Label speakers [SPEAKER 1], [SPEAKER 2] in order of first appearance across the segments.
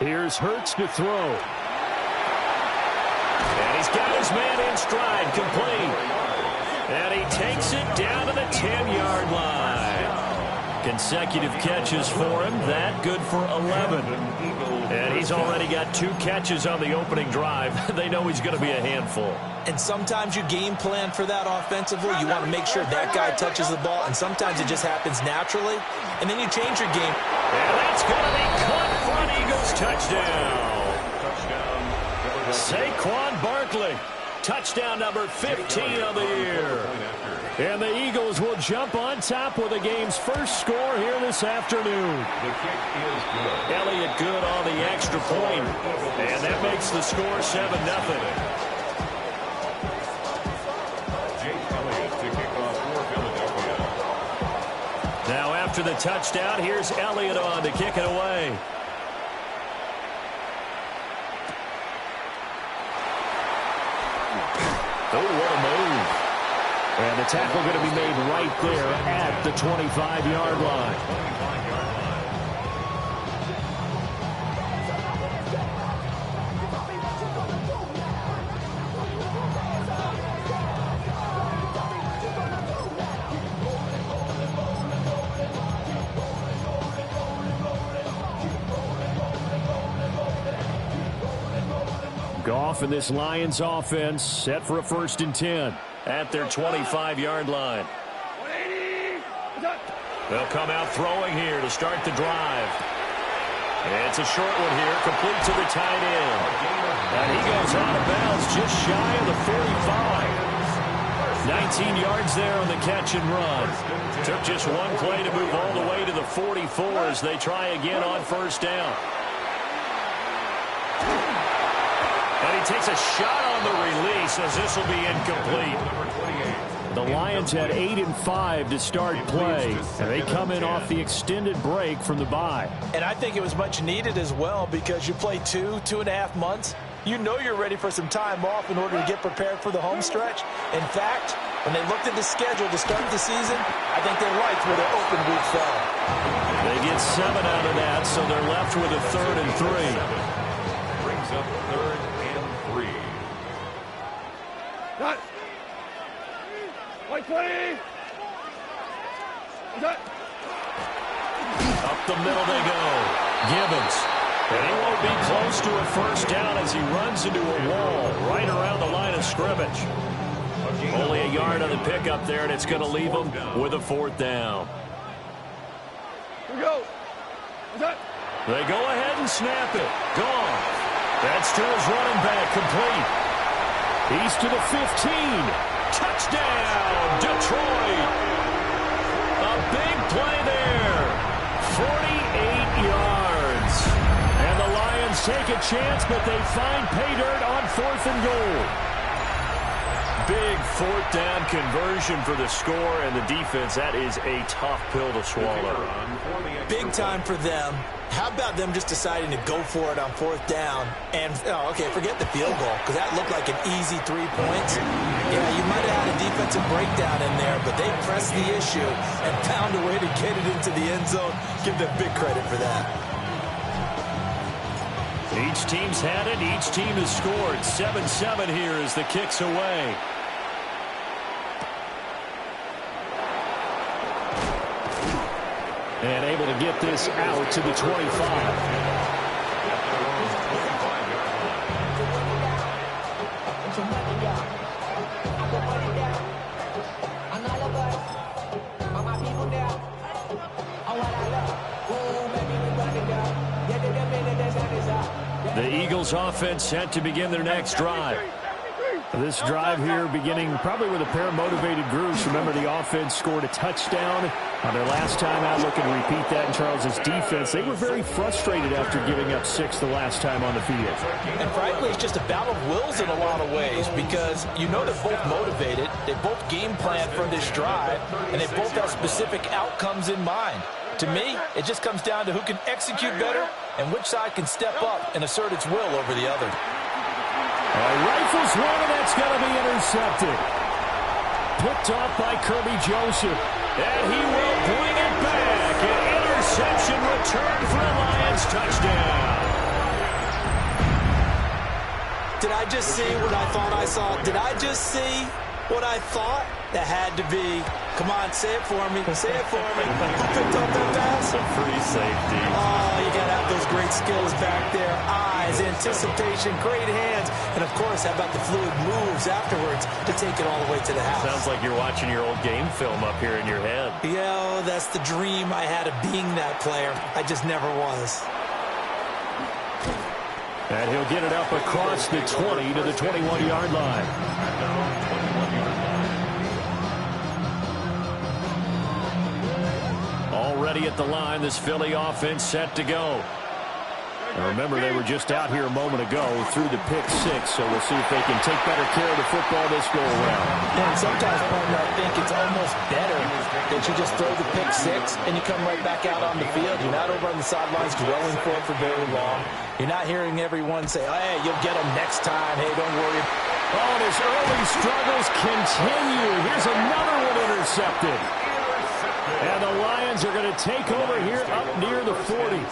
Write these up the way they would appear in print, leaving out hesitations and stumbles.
[SPEAKER 1] Here's Hurts to throw. And he's got his man in stride, complete. And he takes it down to the 10-yard line. Consecutive catches for him. That good for 11. And he's already got 2 catches on the opening drive. They know he's going to be a handful.
[SPEAKER 2] And sometimes you game plan for that offensively. You want to make sure that guy touches the ball. And sometimes it just happens naturally. And then you change your game.
[SPEAKER 1] And that's going to be caught for an Eagles touchdown. Saquon Barkley. Touchdown number 15 of the year. And the Eagles will jump on top with the game's first score here this afternoon. Elliott good on the extra point. And that makes the score 7-0. Now after the touchdown, here's Elliott on to kick it away. Oh, what a move. And the tackle going to be made right there at the 25-yard line. Goff and this Lions offense set for a 1st and 10 at their 25-yard line. They'll come out throwing here to start the drive. It's a short one here, complete to the tight end. And he goes out of bounds just shy of the 45. 19 yards there on the catch and run. Took just one play to move all the way to the 44 as they try again on 1st down. And he takes a shot on the release as this will be incomplete. The Lions had 8-5 to start play, and they come in off the extended break from the bye.
[SPEAKER 2] And I think it was much needed as well because you play 2.5 months. You know you're ready for some time off in order to get prepared for the home stretch. In fact, when they looked at the schedule to start the season, I think they liked where their open week fell.
[SPEAKER 1] They get 7 out of that, so they're left with a 3rd and 3.
[SPEAKER 3] Brings up 3rd and 3.
[SPEAKER 4] Cut. White 20. Cut.
[SPEAKER 1] Up the middle they go. Gibbons. And he won't be close to a 1st down as he runs into a wall right around the line of scrimmage. Only a yard on the pickup there, and it's going to leave him with a 4th down.
[SPEAKER 4] Here we go. Cut.
[SPEAKER 1] They go ahead and snap it. Gone. That's to his running back, complete. He's to the 15. Touchdown, Detroit. A big play there. 48 yards. And the Lions take a chance, but they find pay dirt on 4th and goal. Big 4th down conversion for the score, and the defense, that is a tough pill to swallow.
[SPEAKER 2] Big time for them. How about them just deciding to go for it on 4th down? And, okay, forget the field goal, because that looked like an easy 3 points. Yeah, you might have had a defensive breakdown in there, but they pressed the issue and found a way to get it into the end zone. Give them big credit for that.
[SPEAKER 1] Each team's had it. Each team has scored. 7-7 here as the kick's away. And able to get this out to the 25. The Eagles offense set to begin their next drive. This drive here beginning probably with a pair of motivated groups. Remember, the offense scored a touchdown on their last time out. Looking to repeat that in Charles's defense. They were very frustrated after giving up 6 the last time on the field.
[SPEAKER 2] And frankly, it's just a battle of wills in a lot of ways because you know they're both motivated. They both game plan for this drive, and they both have specific outcomes in mind. To me, it just comes down to who can execute better and which side can step up and assert its will over the other.
[SPEAKER 1] Rifles one, and that's going to be intercepted. Picked off by Kirby Joseph. And he will bring it back. An interception return for a Lions touchdown.
[SPEAKER 2] Did I just see what I thought I saw? Did I just see what I thought? That had to be. Come on, say it for me. Say it for me. Who picked up that pass?
[SPEAKER 1] A free safety.
[SPEAKER 2] Oh, you got to have those great skills back there. Eyes, anticipation, great hands. And, of course, how about the fluid moves afterwards to take it all the way to the house?
[SPEAKER 1] Sounds like you're watching your old game film up here in your head.
[SPEAKER 2] Yeah, that's the dream I had of being that player. I just never was.
[SPEAKER 1] And he'll get it up across the 20 to the 21-yard line. Already at the line, this Philly offense set to go. And remember, they were just out here a moment ago through the pick six, so we'll see if they can take better care of the football this go-around.
[SPEAKER 2] And sometimes, partner, I think it's almost better that you just throw the pick six and you come right back out on the field. You're not over on the sidelines dwelling for it for very long. You're not hearing everyone say, oh, hey, you'll get them next time. Hey, don't worry.
[SPEAKER 1] Oh, and his early struggles continue. Here's another one intercepted. And the Lions are going to take over here up near the 40.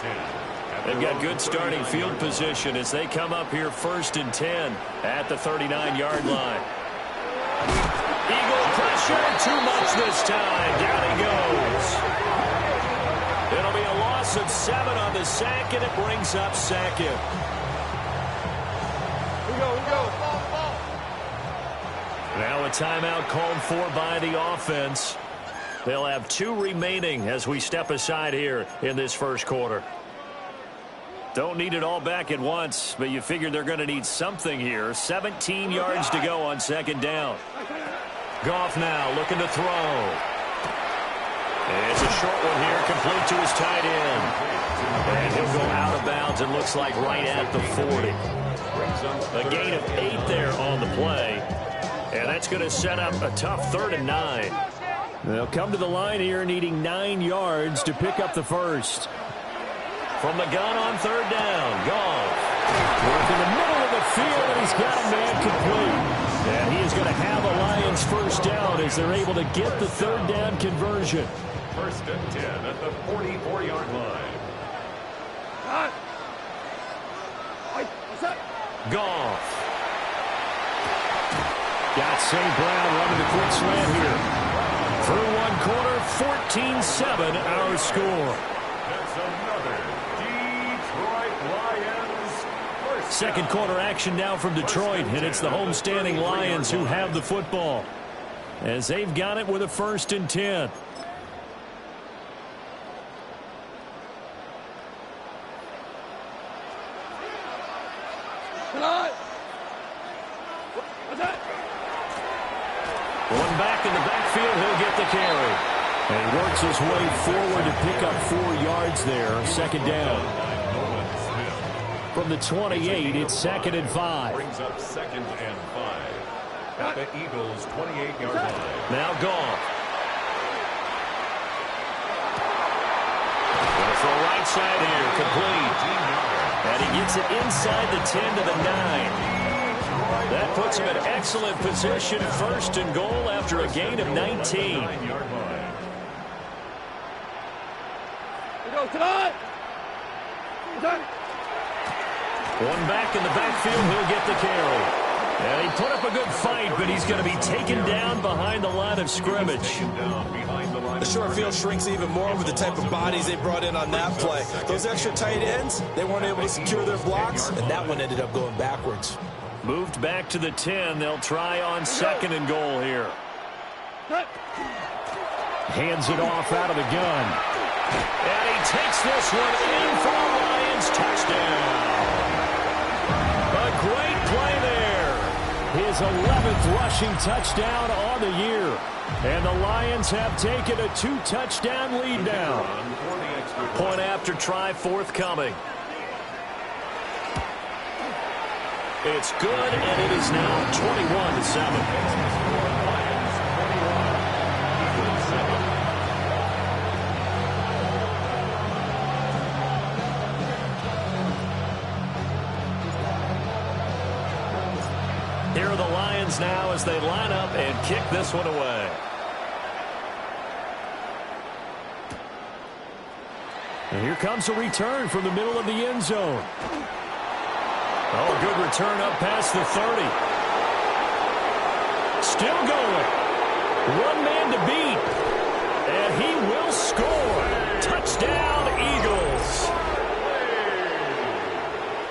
[SPEAKER 1] They've got good starting field position as they come up here 1st and 10 at the 39-yard line. Eagle pressure, too much this time. Down he goes. It'll be a loss of 7 on the sack, and it brings up second.
[SPEAKER 4] We go.
[SPEAKER 1] Now a timeout called for by the offense. They'll have 2 remaining as we step aside here in this first quarter. Don't need it all back at once, but you figure they're going to need something here. 17 yards to go on 2nd down. Goff now looking to throw. It's a short one here, complete to his tight end. And he'll go out of bounds, it looks like right at the 40. A gain of 8 there on the play. And that's going to set up a tough 3rd and 9. They'll come to the line here needing 9 yards to pick up the first. From the gun on 3rd down, Goff. Work in the middle of the field, and he's got a man complete. And he is going to have a Lions first down as they're able to get the 3rd down conversion.
[SPEAKER 3] 1st and 10 at the 44-yard line.
[SPEAKER 1] Goff. Got St. Brown running the quick slant here. Through one quarter, 14-7 our score.
[SPEAKER 3] That's another Detroit Lions first.
[SPEAKER 1] Second quarter action now from Detroit, and it's the homestanding Lions who have the football as they've got it with a 1st and 10. One back in the backfield, he'll get the carry. And he works his way forward to pick up 4 yards there, 2nd down. From the 28, it's 2nd and 5.
[SPEAKER 3] Brings up 2nd and 5 at the Eagles' 28-yard line.
[SPEAKER 1] Now Goff. Going to throw right side here, complete. And he gets it inside the 10 to the 9. That puts him in excellent position, 1st and goal after a gain of 19. One back in the backfield, he'll get the carry. And he put up a good fight, but he's going to be taken down behind the line of scrimmage.
[SPEAKER 2] The short field shrinks even more with the type of bodies they brought in on that play. Those extra tight ends, they weren't able to secure their blocks, and that one ended up going backwards.
[SPEAKER 1] Moved back to the 10. They'll try on 2nd and goal here. Hands it off out of the gun. And he takes this one in for the Lions touchdown. A great play there. His 11th rushing touchdown on the year. And the Lions have taken a 2-touchdown lead now. Point after try forthcoming. It's good, and it is now 21-7. Here are the Lions now as they line up and kick this one away. And here comes a return from the middle of the end zone. Oh, good return up past the 30. Still going. One man to beat. And he will score. Touchdown, Eagles.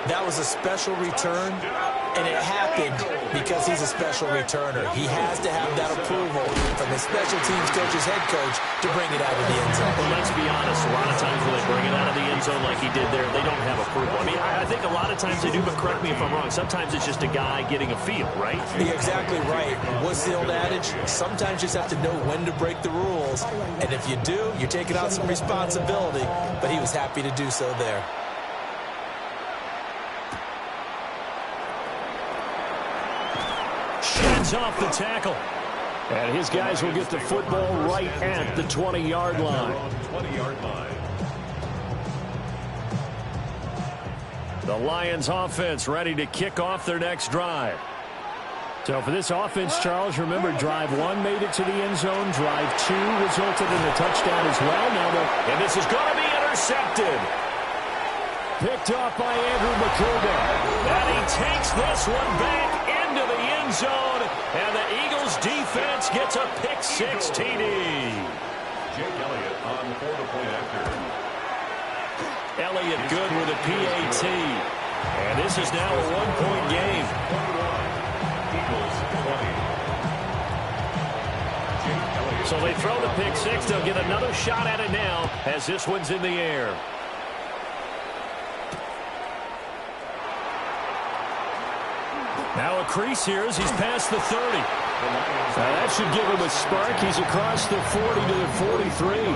[SPEAKER 2] That was a special return, and it happened because he's a special returner. He has to have that approval from his special teams coach's head coach to bring it out of the end zone.
[SPEAKER 1] Well, let's be honest. A lot of times when they bring it out of the end zone like he did there, they don't have approval. I mean, I think a lot of times they do, but correct me if I'm wrong. Sometimes it's just a guy getting a feel, right?
[SPEAKER 2] You're exactly right. What's the old adage? Sometimes you just have to know when to break the rules, and if you do, you're taking on some responsibility, but he was happy to do so there.
[SPEAKER 1] Sheds off the tackle. And his guys will get the football right at the 20-yard line.
[SPEAKER 3] 20-yard line.
[SPEAKER 1] The Lions offense ready to kick off their next drive. So for this offense, Charles, remember, drive 1 made it to the end zone. Drive 2 resulted in a touchdown as well. And this is going to be intercepted. Picked off by Andrew McCouga. And he takes this one back into the end zone. And the Eagles defense gets a pick-6 TD.
[SPEAKER 3] Jake Elliott on for the point after.
[SPEAKER 1] Elliott good with a PAT. And this is now a 1-point game.
[SPEAKER 3] Eagles 20.
[SPEAKER 1] So they throw the pick-6. They'll get another shot at it now as this one's in the air. Now a crease here as he's past the 30. Now that should give him a spark. He's across the 40 to the 43.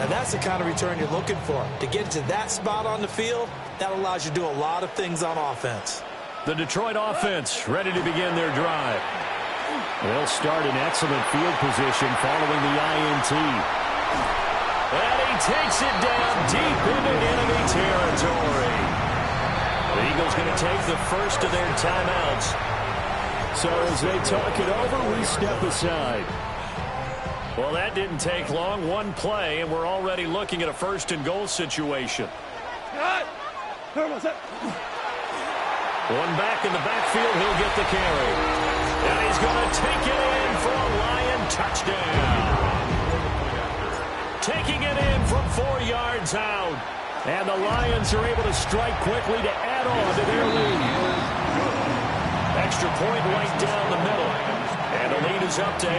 [SPEAKER 2] Now that's the kind of return you're looking for. To get to that spot on the field, that allows you to do a lot of things on offense.
[SPEAKER 1] The Detroit offense ready to begin their drive. They'll start in excellent field position following the INT. And he takes it down deep into enemy territory. The Eagles going to take the first of their timeouts. So as they talk it over, we step aside. Well, that didn't take long. One play, and we're already looking at a first-and-goal situation. One back in the backfield, he'll get the carry. And he's going to take it in for a Lion touchdown. Taking it in from 4 yards out. And the Lions are able to strike quickly to add on to their lead. Extra point right down the middle. And the lead is up to 8.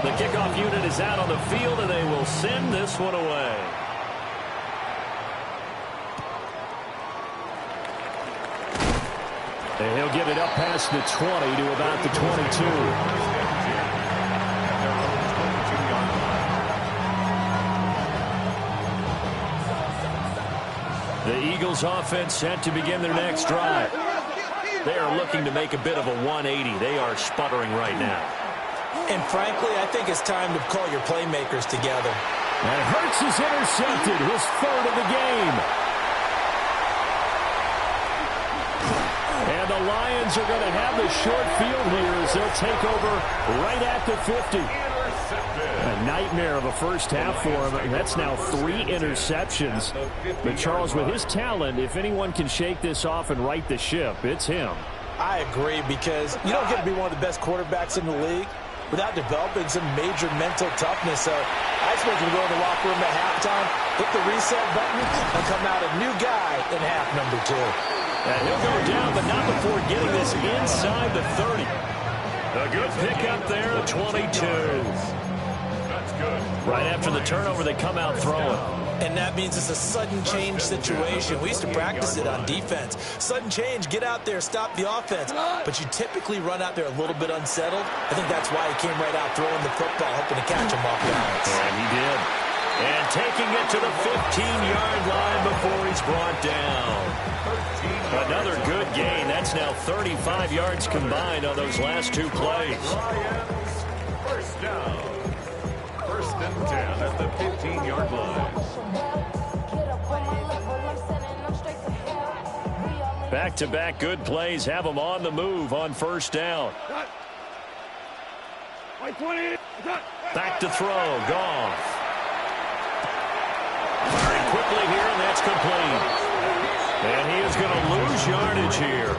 [SPEAKER 1] The kickoff unit is out on the field, and they will send this one away. And he'll get it up past the 20 to about the 22. The Eagles offense set to begin their next drive. They are looking to make a bit of a 180. They are sputtering right now.
[SPEAKER 2] And frankly, I think it's time to call your playmakers together.
[SPEAKER 1] And Hurts is intercepted, his 3rd of the game. And the Lions are going to have the short field here as they'll take over right at the 50. A nightmare of a first half for him. That's now 3 interceptions. But Charles, with his talent, if anyone can shake this off and right the ship, it's him.
[SPEAKER 2] I agree, because you don't get to be one of the best quarterbacks in the league without developing some major mental toughness. So I expect him to go in the locker room at halftime, hit the reset button, and come out a new guy in half number 2.
[SPEAKER 1] And he'll go down, but not before getting this inside the 30. A good pickup there, 22.
[SPEAKER 3] That's good.
[SPEAKER 1] Right after the turnover, they come out throwing.
[SPEAKER 2] And that means it's a sudden change situation. We used to practice it on defense. Sudden change, get out there, stop the offense. But you typically run out there a little bit unsettled. I think that's why he came right out throwing the football, hoping to catch him off balance.
[SPEAKER 1] And he did. And taking it to the 15-yard line before he's brought down. Another good gain. That's now 35 yards combined on those last 2 plays.
[SPEAKER 3] First down. 1st and 10 at the 15-yard line.
[SPEAKER 1] Back-to-back good plays have them on the move on 1st down. Back to throw. Goff. Very quickly here, and that's complete. And he is going to lose yardage here.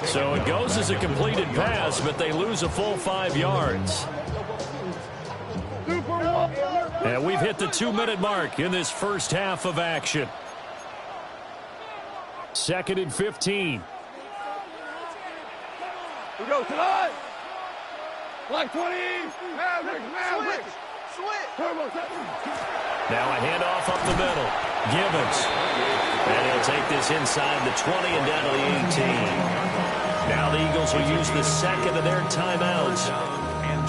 [SPEAKER 1] So it goes as a completed pass, but they lose a full 5 yards. And we've hit the 2-minute mark in this first half of action. 2nd and 15.
[SPEAKER 4] We go tonight. Like 20. Maverick. Turbo.
[SPEAKER 1] Now a handoff up the middle. Gibbons. And he'll take this inside the 20 and down to the 18. Now the Eagles will use the second of their timeouts.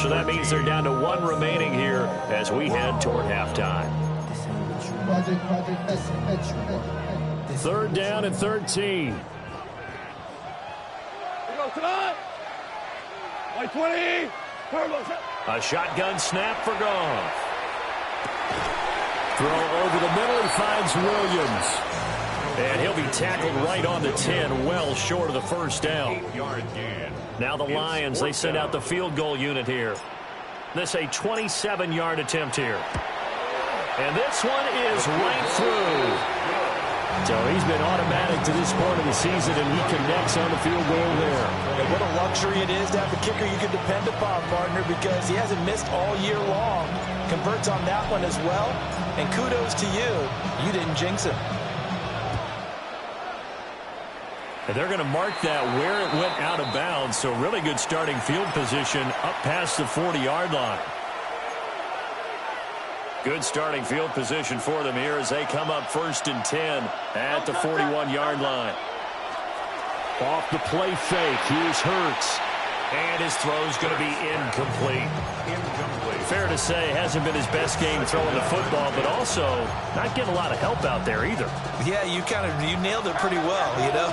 [SPEAKER 1] So that means they're down to 1 remaining here as we head toward halftime. 3rd down and 13.
[SPEAKER 4] We go tonight. Like 20. Turbo.
[SPEAKER 1] A shotgun snap for Goff. Throw over the middle. He finds Williams. And he'll be tackled right on the 10, well short of the first down. Now the Lions, they send out the field goal unit here. This a 27-yard attempt here. And this one is right through. So he's been automatic to this point of the season, and he connects on the field goal there.
[SPEAKER 2] And what a luxury it is to have a kicker you can depend upon, partner, because he hasn't missed all year long. Converts on that one as well. And kudos to you. You didn't jinx him.
[SPEAKER 1] And they're going to mark that where it went out of bounds. So really good starting field position up past the 40-yard line. Good starting field position for them here as they come up 1st and 10 at the 41-yard line. Off the play fake. Here's Hurts. And his throw's going to be incomplete. Fair to say, hasn't been his best game throwing the football, but also not getting a lot of help out there either.
[SPEAKER 2] Yeah, you nailed it pretty well, you know.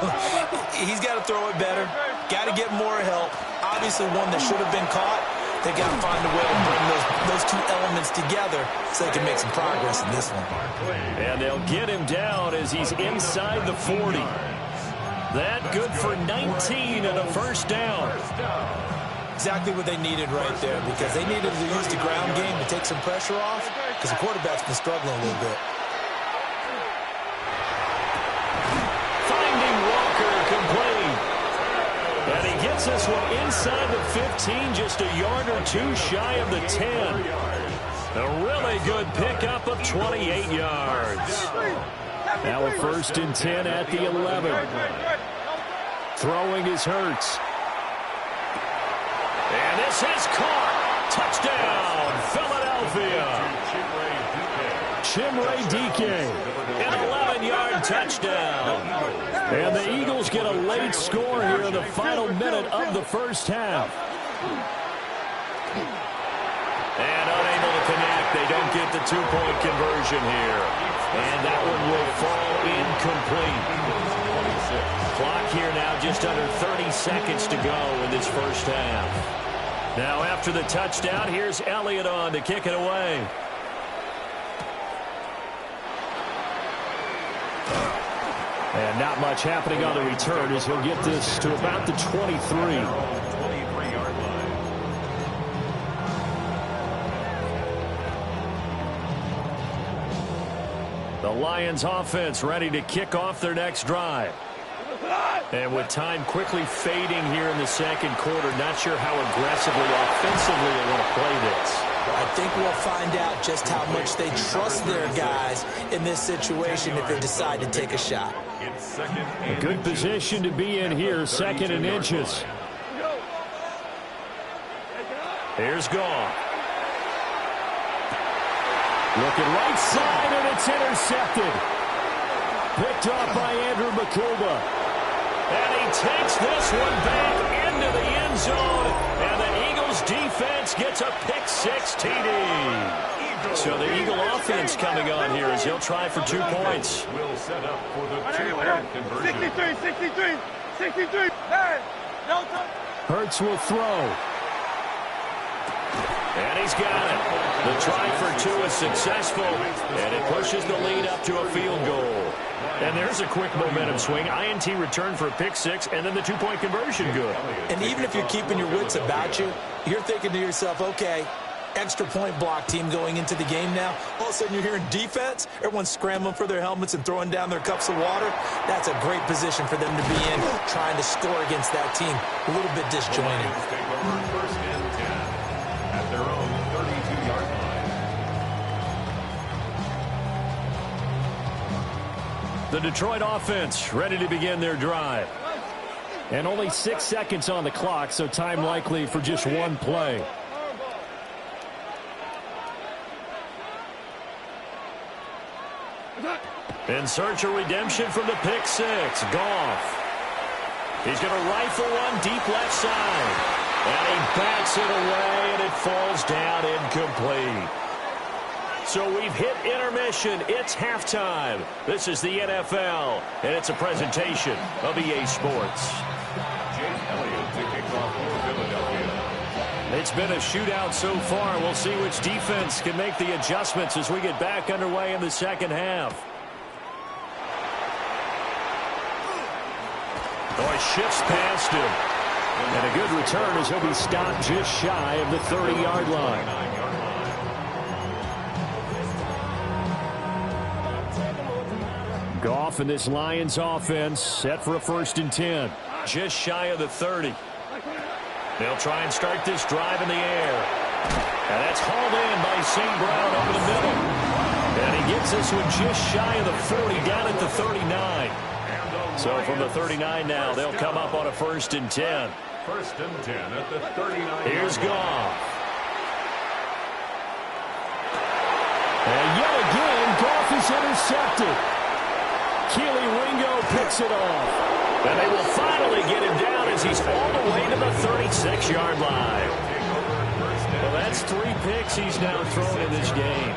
[SPEAKER 2] He's got to throw it better. Got to get more help. Obviously one that should have been caught. They got to find a way to bring those two elements together so they can make some progress in this one.
[SPEAKER 1] And they'll get him down as he's inside the 40. That good for 19 and a first down.
[SPEAKER 2] Exactly what they needed right there, because they needed to use the ground game to take some pressure off, because the quarterback's been struggling a little bit.
[SPEAKER 1] Finding Walker complete. And he gets this one inside the 15, just a yard or two shy of the 10. A really good pickup of 28 yards. Now a 1st and 10 at the 11. Throwing is Hurts. And this is caught. Touchdown, Philadelphia. Chimere Dike. An 11-yard touchdown. And the Eagles get a late score here in the final minute of the first half. And unable to connect. They don't get the 2-point conversion here. And that one will fall incomplete. Clock here now just under 30 seconds to go in this first half. Now after the touchdown, here's Elliott on to kick it away. And not much happening on the return as he'll get this to about the 23.
[SPEAKER 3] 23-yard line.
[SPEAKER 1] The Lions offense ready to kick off their next drive. And with time quickly fading here in the second quarter, not sure how aggressively, offensively they want to play this.
[SPEAKER 2] I think we'll find out just how much they trust their guys in this situation if they decide to take a shot.
[SPEAKER 1] A good position to be in here, 2nd and inches. Here's Goff. Looking right side, and it's intercepted. Picked off by Andrew Makuba. And he takes this one back into the end zone. And the Eagles defense gets a pick-6 TD. So the Eagle offense coming on here as he'll try for 2 points.
[SPEAKER 3] Will set up for the 2-point conversion.
[SPEAKER 4] 63. Hey, no time.
[SPEAKER 1] Hurts will throw. And he's got it. The try for 2 is successful, and it pushes the lead up to a field goal. And there's a quick momentum swing. INT return for a pick-6, and then the 2-point conversion good.
[SPEAKER 2] And even if you're keeping your wits about you, you're thinking to yourself, okay, extra point block team going into the game now. All of a sudden you're hearing defense. Everyone's scrambling for their helmets and throwing down their cups of water. That's a great position for them to be in, trying to score against that team. A little bit disjointed.
[SPEAKER 3] First and 10 at their own 32-yard line.
[SPEAKER 1] The Detroit offense ready to begin their drive. And only 6 seconds on the clock, so time likely for just one play. In search of redemption from the pick six. Goff. He's going to rifle one deep left side. And he bats it away, and it falls down incomplete. So we've hit intermission. It's halftime. This is the NFL, and it's a presentation of EA Sports.
[SPEAKER 3] Jake Elliott to kick off for Philadelphia.
[SPEAKER 1] It's been a shootout so far. We'll see which defense can make the adjustments as we get back underway in the second half. Oh, he shifts past him. And a good return as he'll be stopped just shy of the 30-yard line. Goff and this Lions offense set for a 1st and 10. Just shy of the 30. They'll try and start this drive in the air. And that's hauled in by St. Brown over the middle. And he gets this one just shy of the 40, down at the 39. So from the 39 now, they'll come up on a 1st and 10.
[SPEAKER 3] 1st and 10 at the 39.
[SPEAKER 1] Here's Goff. And yet again, Goff is intercepted. Keely Ringo picks it off. And they will finally get him down as he's all the way to the 36-yard line. Well, that's 3 picks he's now thrown in this game.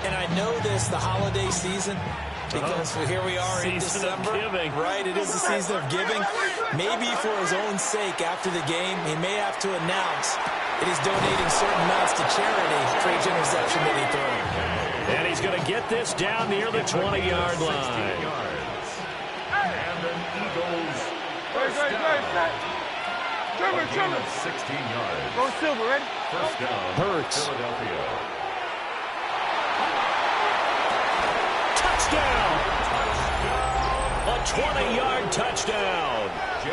[SPEAKER 2] And I know this, the holiday season, because here we are in December. Right, it is the season of giving. Maybe for his own sake after the game, he may have to announce that he's donating certain amounts to charity for each interception that he throws.
[SPEAKER 1] And he's going to get this down near the 20-yard line.
[SPEAKER 3] And an Eagles first down. 16 yards.
[SPEAKER 4] Go Silver, ready?
[SPEAKER 3] First down.
[SPEAKER 1] Hurts.
[SPEAKER 3] Philadelphia.
[SPEAKER 1] Touchdown! A 20-yard touchdown.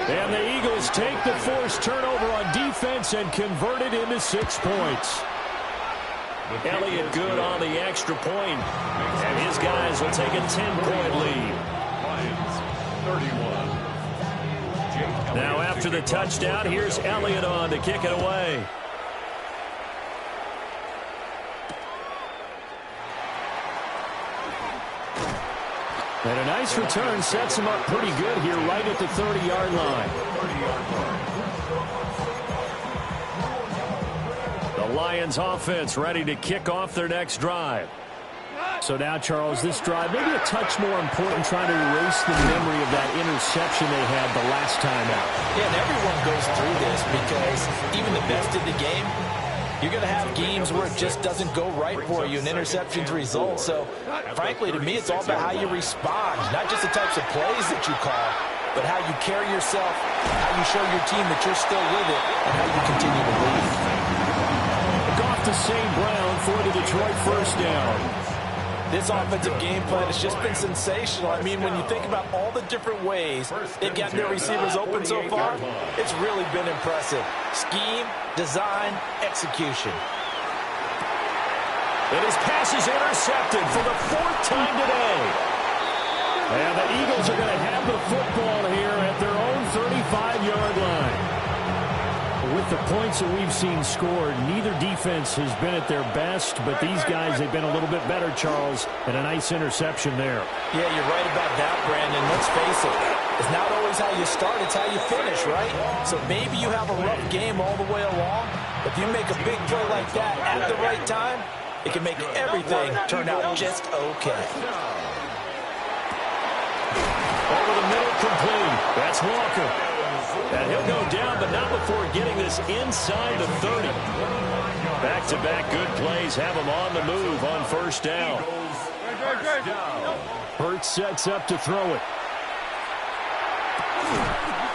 [SPEAKER 1] And the Eagles take the forced turnover on defense and convert it into 6 points. Elliott good on the extra point, and his guys will take a 10-point lead.
[SPEAKER 3] Lions 31.
[SPEAKER 1] Now after the touchdown, here's Elliott on to kick it away. And a nice return sets him up pretty good here right at the 30-yard line. The Lions offense ready to kick off their next drive. So now, Charles, this drive maybe a touch more important, trying to erase the memory of that interception they had the last time out.
[SPEAKER 2] Yeah, and everyone goes through this because even the best in the game, you're going to have games where it just doesn't go right for you, and interceptions result. So, frankly, to me, it's all about how you respond, not just the types of plays that you call, but how you carry yourself, how you show your team that you're still with it, and how you continue to lead.
[SPEAKER 1] Goff to St. Brown for the Detroit first down.
[SPEAKER 2] This offensive game plan has just been sensational. I mean, when you think about all the different ways they've gotten their receivers open so far, it's really been impressive. Scheme, design, execution.
[SPEAKER 1] And his pass is intercepted for the 4th time today. And the Eagles are going to have the football here at their own 35-yard line. With the points that we've seen scored, neither defense has been at their best, but these guys, they've been a little bit better, Charles, and a nice interception there.
[SPEAKER 2] Yeah, you're right about that, Brandon. Let's face it. It's not always how you start, it's how you finish, right? So maybe you have a rough game all the way along. If you make a big play like that at the right time, it can make everything turn out just okay.
[SPEAKER 1] Over the middle, complete. That's Walker. And he'll go down, but not before getting this inside the 30. Back-to-back good plays have him on the move on first down. Hurts sets up to throw it.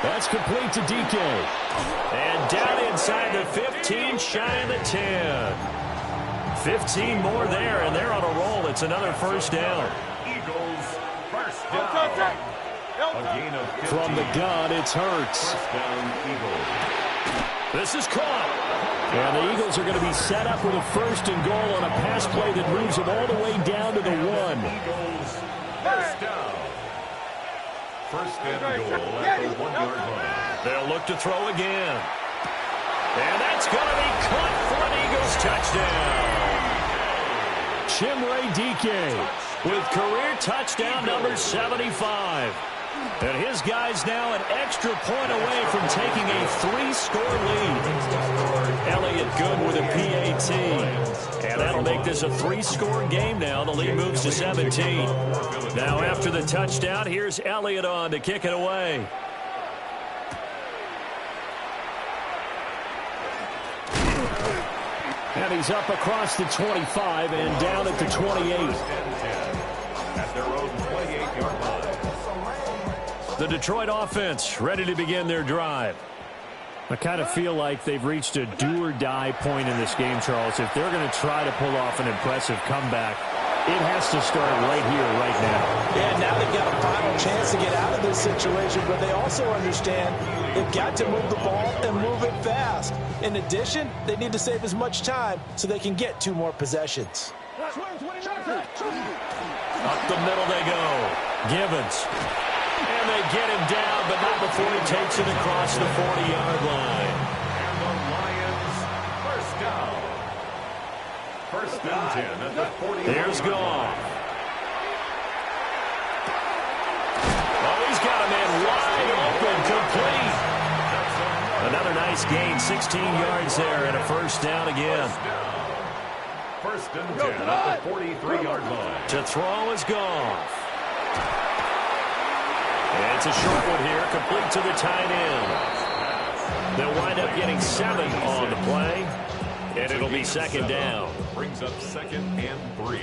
[SPEAKER 1] That's complete to DK. And down inside the 15, shy of the 10. 15 more there, and they're on a roll. It's another first down.
[SPEAKER 3] Eagles, first down. A gain of 15.
[SPEAKER 1] From the gun, it's Hurts.
[SPEAKER 3] First down, Eagles.
[SPEAKER 1] This is caught. And the Eagles are going to be set up with a first and goal on a pass play that moves them all the way down to the 1.
[SPEAKER 3] Eagles, first down. First and goal at the 1-yard line.
[SPEAKER 1] They'll look to throw again. And that's going to be caught for an Eagles touchdown. Chimere Dike with career touchdown number 75. And his guy's now an extra point away from taking a 3-score lead. Elliott Good with a PAT. And that'll make this a 3-score game now. The lead moves to 17. Now after the touchdown, here's Elliott on to kick it away. And he's up across the 25 and down at the 28.
[SPEAKER 3] At their own 28-yard line.
[SPEAKER 1] The Detroit offense ready to begin their drive. I kind of feel like they've reached a do-or-die point in this game, Charles. If they're going to try to pull off an impressive comeback, it has to start right here, right now.
[SPEAKER 2] Yeah, now they've got a final chance to get out of this situation, but they also understand they've got to move the ball and move it fast. In addition, they need to save as much time so they can get 2 more possessions.
[SPEAKER 1] Up the middle they go. Givens. And they get him down, but not before he takes it across the 40-yard line.
[SPEAKER 3] And the Lions, first down. First and 10 at the 40.
[SPEAKER 1] Here's Goff. Oh, he's got a man wide open, complete. Another nice gain, 16 yards there, and a first down again.
[SPEAKER 3] First and 10 at the 43-yard line.
[SPEAKER 1] To throw is Goff. It's a short one here, complete to the tight end. They'll wind up getting 7 on the play, and it'll be second down.
[SPEAKER 3] Brings up second and 3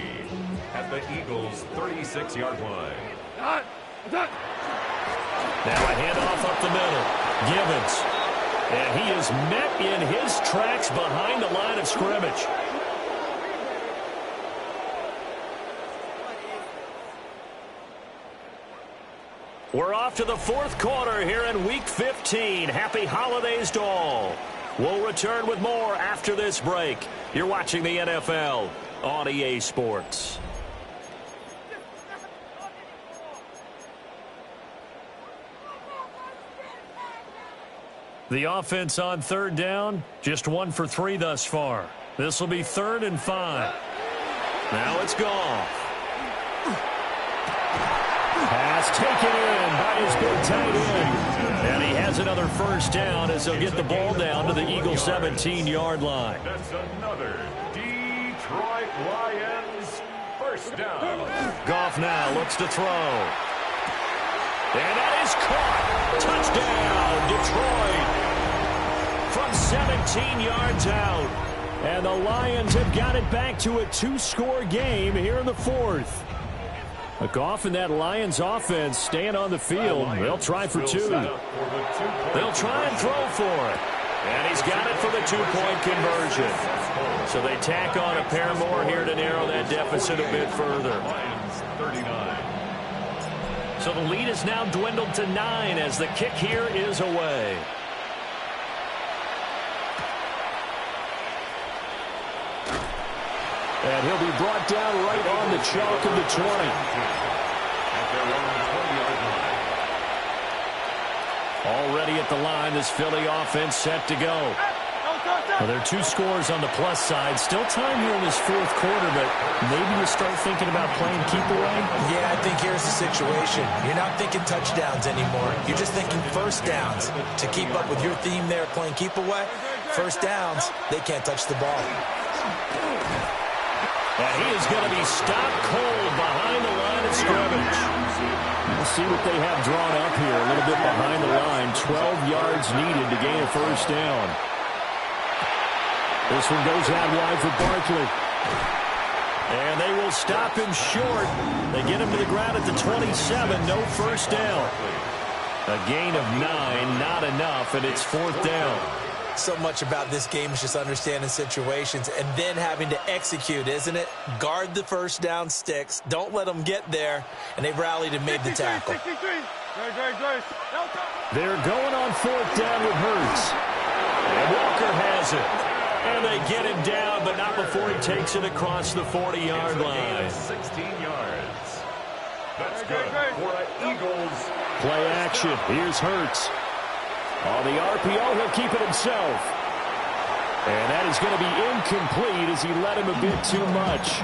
[SPEAKER 3] at the Eagles' 36-yard line.
[SPEAKER 1] Now a handoff up the middle. Givens. And he is met in his tracks behind the line of scrimmage. We're off to the 4th quarter here in Week 15. Happy holidays to all. We'll return with more after this break. You're watching the NFL on EA Sports. The offense on 3rd down, just 1 for 3 thus far. This will be 3rd and 5. Now it's Goff. Pass taken in by his big tight end. And he has another first down as they'll get the ball down to the Eagles' 17-yard line.
[SPEAKER 3] That's another Detroit Lions first down.
[SPEAKER 1] Goff now looks to throw. And that is caught. Touchdown, Detroit. From 17 yards out. And the Lions have got it back to a 2-score game here in the 4th. Goff and that Lions offense staying on the field. They'll try for 2. They'll try and throw for it. And he's got it for the 2-point conversion. So they tack on a pair more here to narrow that deficit a bit further. So the lead is now dwindled to 9 as the kick here is away. And he'll be brought down right on the chalk of the 20. Already at the line, this Philly offense set to go. Well, there are 2 scores on the plus side. Still time here in this 4th quarter, but maybe you start thinking about playing keep away?
[SPEAKER 2] Yeah, I think here's the situation. You're not thinking touchdowns anymore. You're just thinking first downs. To keep up with your theme there, playing keep away, first downs, they can't touch the ball.
[SPEAKER 1] And he is going to be stopped cold behind the line of scrimmage. We'll see what they have drawn up here. A little bit behind the line. 12 yards needed to gain a first down. This one goes out wide for Barkley. And they will stop him short. They get him to the ground at the 27. No first down. A gain of 9, not enough, and it's 4th down.
[SPEAKER 2] So much about this game is just understanding situations and then having to execute, isn't it? Guard the first down sticks. Don't let them get there. And they rallied and made the tackle.
[SPEAKER 1] They're going on fourth down with Hurts. And Walker has it. And they get him down, but not before he takes it across the 40-yard line.
[SPEAKER 3] 16 yards. That's good for the Eagles.
[SPEAKER 1] Play action. Here's Hurts. On the RPO, he'll keep it himself. And that is going to be incomplete as he let him a bit too much.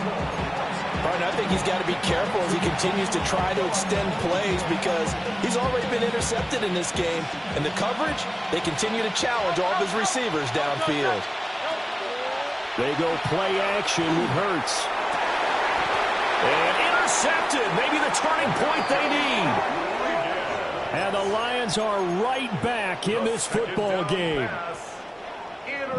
[SPEAKER 2] I think he's got to be careful as he continues to try to extend plays because he's already been intercepted in this game. And the coverage, they continue to challenge all of his receivers downfield.
[SPEAKER 1] They go play action with Hurts. And intercepted. Maybe the turning point they need. And the Lions are right back in this football game.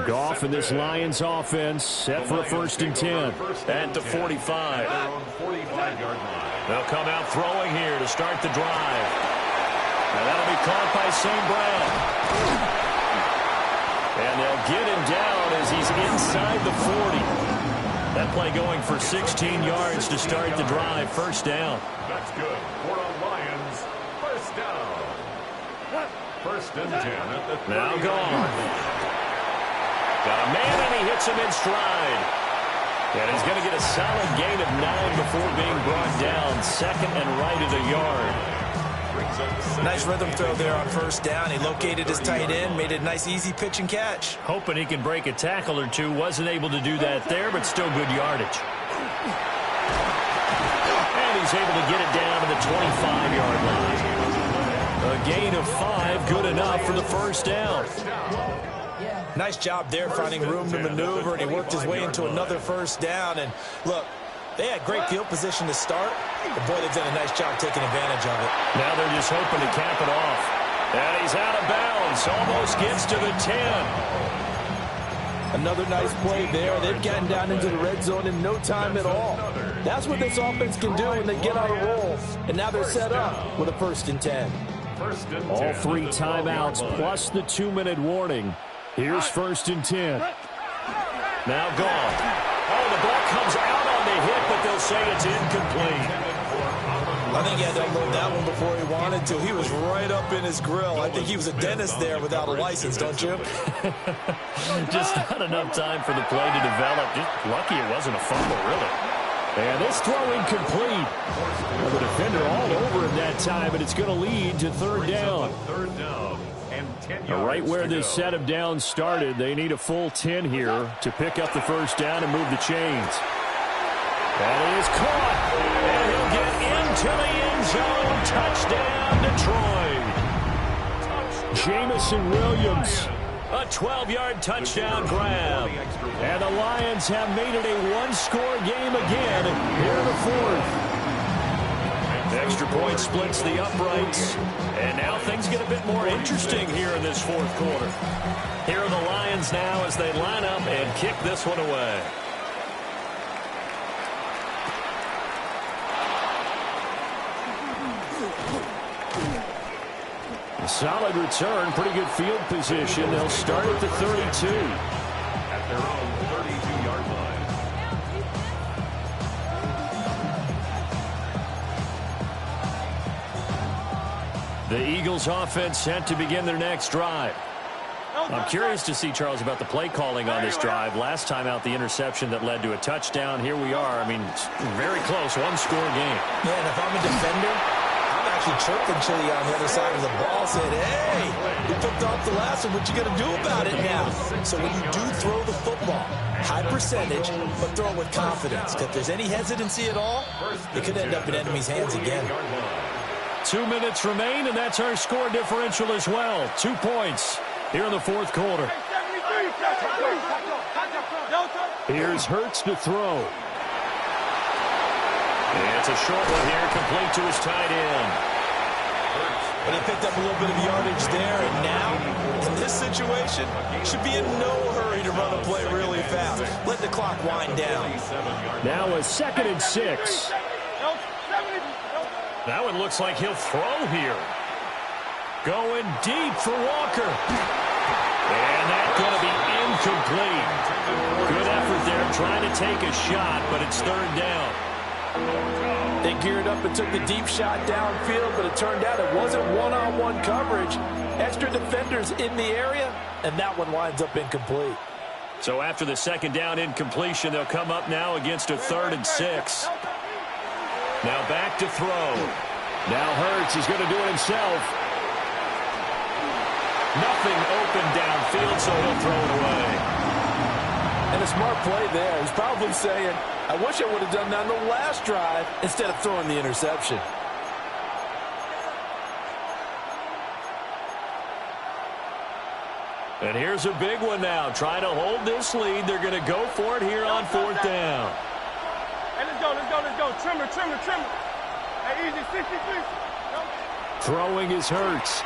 [SPEAKER 1] Goff and this Lions offense set for a 1st and 10 at the 45. They'll come out throwing here to start the drive. And that'll be caught by St. Brown. And they'll get him down as he's inside the 40. That play going for 16 yards to start the drive. 1st down.
[SPEAKER 3] That's good for the Lions. 1st down. 1st and 10 at the
[SPEAKER 1] now gone. Got a man, and he hits him in stride. And he's going to get a solid gain of 9 before being brought down. 2nd and right at a yard.
[SPEAKER 2] Nice rhythm throw there on 1st down. He located his tight end, made it a nice easy pitch and catch.
[SPEAKER 1] Hoping he can break a tackle or two. Wasn't able to do that there, but still good yardage. And he's able to get it down to the 25-yard line. A gain of 5, good enough for the 1st down.
[SPEAKER 2] Nice job there finding room to maneuver, and he worked his way into another 1st down. And look, they had great field position to start, but boy, they've done a nice job taking advantage of it.
[SPEAKER 1] Now they're just hoping to cap it off. And he's out of bounds, almost gets to the 10.
[SPEAKER 2] Another nice play there. They've gotten down into the red zone in no time at all. That's what this offense can do when they get on a roll. And now they're set up with a 1st and 10.
[SPEAKER 1] All 3 timeouts plus the 2-minute warning. Here's 1st and 10. Now gone. Oh, the ball comes out on the hit, but they'll say it's incomplete.
[SPEAKER 2] I think he had to unload that one before he wanted to. He was right up in his grill. I think he was a dentist there without a license, don't you?
[SPEAKER 1] Just not enough time for the play to develop. Just lucky it wasn't a fumble, really. And this throw incomplete. Well, the defender all over him that time, and it's going to lead to 3rd down.
[SPEAKER 3] 3rd down and 10 yards.
[SPEAKER 1] Right where this set of downs started, they need a full 10 here to pick up the 1st down and move the chains. And he is caught. And he'll get into the end zone. Touchdown, Detroit. Jamison Williams. A 12-yard touchdown grab. And the Lions have made it a 1-score game again here in the 4th. Extra point splits the uprights. And now things get a bit more interesting here in this 4th quarter. Here are the Lions now as they line up and kick this one away. A solid return, pretty good field position. They'll start at the 32.
[SPEAKER 3] At their own 32-yard line.
[SPEAKER 1] The Eagles offense set to begin their next drive. I'm curious to see, Charles, about the play calling on this drive. Last time out, the interception that led to a touchdown. Here we are. I mean, very close, 1-score game.
[SPEAKER 2] Yeah, and if I'm a defender, I'm actually chirping Chili on the other side of the ball, saying, hey, you picked off the last one. What you going to do about it now? So when you do throw the football, high percentage, but throw it with confidence. Because if there's any hesitancy at all, it could end up in enemy's hands again.
[SPEAKER 1] 2 minutes remain, and that's our score differential as well. 2 points here in the 4th quarter. Here's Hurts to throw. It's a short one here, complete to his tight end.
[SPEAKER 2] But he picked up a little bit of yardage there, and now, in this situation, should be in no hurry to run a play really fast. Let the clock wind down.
[SPEAKER 1] Now a 2nd and 6. That one looks like he'll throw here. Going deep for Walker. And that's going to be incomplete. Good effort there trying to take a shot, but it's third down.
[SPEAKER 2] They geared up and took the deep shot downfield, but it turned out it wasn't one-on-one coverage. Extra defenders in the area, and that one winds up incomplete.
[SPEAKER 1] So after the second down incompletion, they'll come up now against a 3rd and 6. Now back to throw. Now Hurts, he's going to do it himself. Nothing open downfield, so he'll throw it away.
[SPEAKER 2] And a smart play there. He's probably saying, I wish I would have done that on the last drive instead of throwing the interception.
[SPEAKER 1] And here's a big one now. Trying to hold this lead. They're going to go for it here on 4th down.
[SPEAKER 4] Hey, let's go, let's go, let's go. Trimmer, trimmer, trimmer. Hey, easy, 60, please. Go.
[SPEAKER 1] Throwing is Hurts.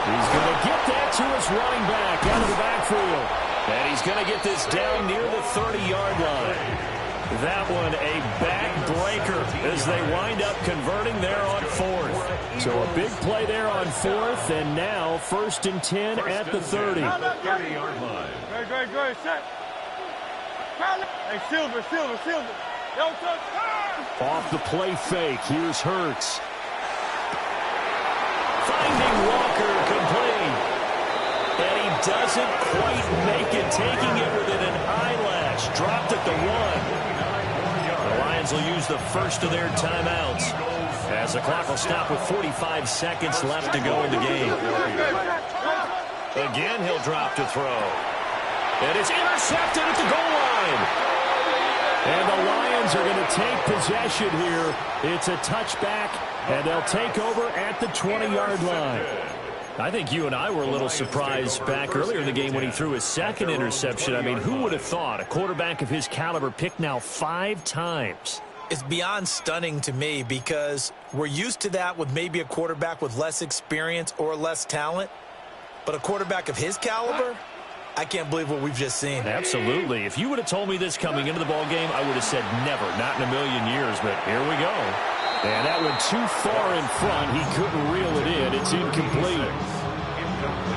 [SPEAKER 1] He's going to get that to his running back out of the backfield. And he's going to get this down near the 30-yard line. That one a backbreaker as they wind up converting there on 4th. So a big play there on 4th, and now 1st and 10 at the 30.
[SPEAKER 3] 30-yard line.
[SPEAKER 4] Great, great, set. Hey, Silver, Silver, Silver. Don't touch.
[SPEAKER 1] Off the play fake, here's Hurts. Finding Walker complete. And he doesn't quite make it, taking it within an eyelash. Dropped at the 1. The Lions will use the first of their timeouts as the clock will stop with 45 seconds left to go in the game. Again, he'll drop to throw. And it's intercepted at the goal line. And the Lions are going to take possession here. It's a touchback, and they'll take over at the 20-yard line. I think you and I were a little surprised back earlier in the game when he threw his second interception. I mean, who would have thought a quarterback of his caliber picked now 5 times?
[SPEAKER 2] It's beyond stunning to me because we're used to that with maybe a quarterback with less experience or less talent. But a quarterback of his caliber, I can't believe what we've just seen.
[SPEAKER 1] Absolutely. If you would have told me this coming into the ball game, I would have said never, not in a million years. But here we go. And that went too far in front. He couldn't reel it in. It's incomplete.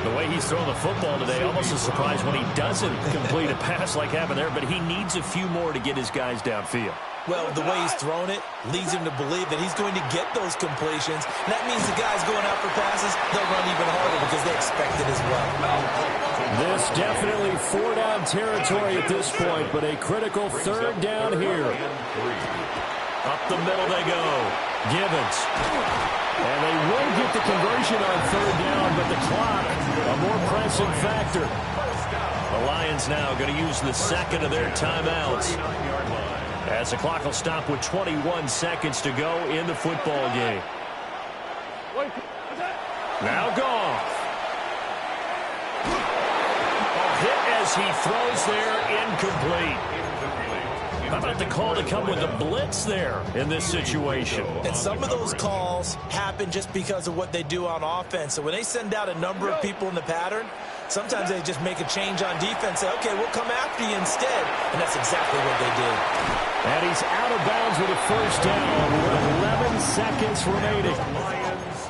[SPEAKER 1] The way he's thrown the football today, almost a surprise when he doesn't complete a pass like happened there, but he needs a few more to get his guys downfield.
[SPEAKER 2] Well, the way he's thrown it leads him to believe that he's going to get those completions. And that means the guys going out for passes, they'll run even harder because they expect it as well.
[SPEAKER 1] This definitely 4-down territory at this point, but a critical 3rd down here. Up the middle they go. Givens. And they will get the conversion on 3rd down, but the clock, a more pressing factor. The Lions now going to use the second of their timeouts as the clock will stop with 21 seconds to go in the football game. Now Goff. A hit as he throws there, incomplete. How about the call to come with a blitz there in this situation?
[SPEAKER 2] And some of those calls happen just because of what they do on offense. So when they send out a number of people in the pattern, sometimes they just make a change on defense. Say, okay, we'll come after you instead. And that's exactly what they did.
[SPEAKER 1] And he's out of bounds with a 1st down with 11 seconds remaining.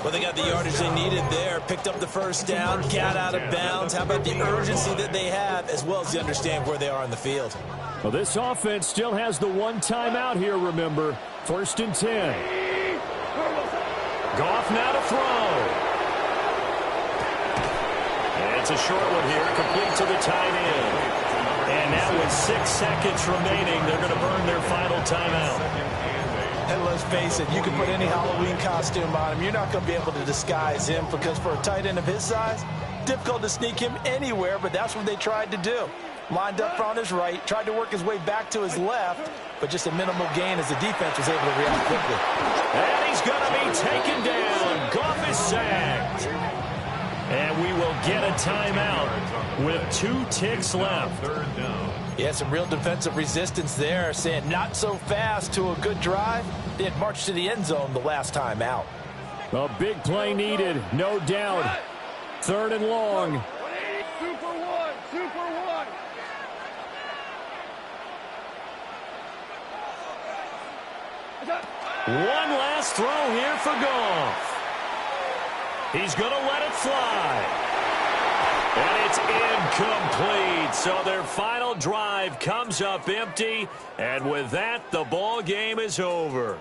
[SPEAKER 2] Well, they got the yardage they needed there. Picked up the 1st down, got out of bounds. How about the urgency that they have as well as they understand where they are on the field?
[SPEAKER 1] Well, this offense still has the 1 timeout here, remember. 1st and 10. Goff now to throw. And it's a short one here, complete to the tight end. And now with 6 seconds remaining, they're going to burn their final timeout.
[SPEAKER 2] And let's face it, you can put any Halloween costume on him. You're not going to be able to disguise him because for a tight end of his size, difficult to sneak him anywhere, but that's what they tried to do. Lined up on his right, tried to work his way back to his left, but just a minimal gain as the defense was able to react quickly.
[SPEAKER 1] And he's going to be taken down. Goff is sacked. And we will get a timeout with 2 ticks left.
[SPEAKER 2] Yeah, some real defensive resistance there, saying not so fast to a good drive. They had marched to the end zone the last time out.
[SPEAKER 1] A big play needed, no doubt. 3rd and long.
[SPEAKER 4] 2 for 1, 2 for 1.
[SPEAKER 1] One last throw here for Goff. He's going to let it fly. And it's incomplete. So their final drive comes up empty. And with that, the ball game is over.